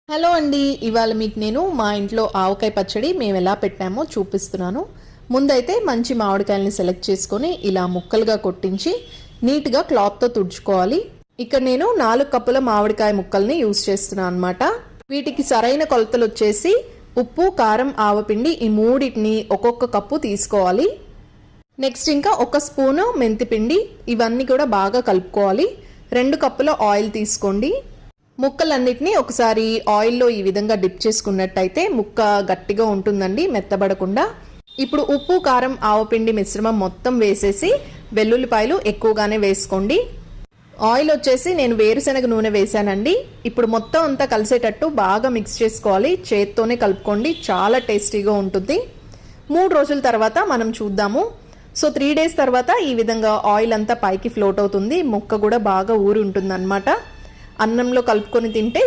Hello అండి, ఇవాళ మీకు నేను మా ఇంట్లో ఆవకాయ పచ్చడి మేము ఎలా పెట్టామో చూపిస్తున్నాను. ముందైతే మంచి మామిడికాయల్ని సెలెక్ట్ చేసుకొని ఇలా ముక్కలుగా కొట్టించి నీట్గా క్లాత్తో తుడుచుకోవాలి. ఇక్కడ నేను 4 కప్పుల మామిడికాయ ముక్కల్ని యూజ్ చేస్తున్నాను అనమాట. వీటికి సరైన కొలతలు వచ్చేసి ఉప్పు, కారం, ఆవపిండి ఈ మూడింటిని ఒక్కొక్క కప్పు తీసుకోవాలి. నెక్స్ట్ ఇంకా 1 స్పూను మెంతిపిండి, ఇవన్నీ కూడా బాగా కలుపుకోవాలి. 2 కప్పుల ఆయిల్ తీసుకోండి. ముక్కలన్నిటినీ ఒకసారి ఆయిల్లో ఈ విధంగా డిప్ చేసుకున్నట్టయితే ముక్క గట్టిగా ఉంటుందండి, మెత్తబడకుండా. ఇప్పుడు ఉప్పు, కారం, ఆవపిండి మిశ్రమం మొత్తం వేసేసి వెల్లుల్లిపాయలు ఎక్కువగానే వేసుకోండి. ఆయిల్ వచ్చేసి నేను వేరుశనగ నూనె వేసానండి. ఇప్పుడు మొత్తం అంతా కలిసేటట్టు బాగా మిక్స్ చేసుకోవాలి. చేత్తోనే కలుపుకోండి, చాలా టేస్టీగా ఉంటుంది. 3 రోజుల తర్వాత మనం చూద్దాము. సో 3 డేస్ తర్వాత ఈ విధంగా ఆయిల్ అంతా పైకి ఫ్లోట్ అవుతుంది, ముక్క కూడా బాగా ఊరి ఉంటుంది అన్నమాట. అన్నంలో కలుపుకొని తింటే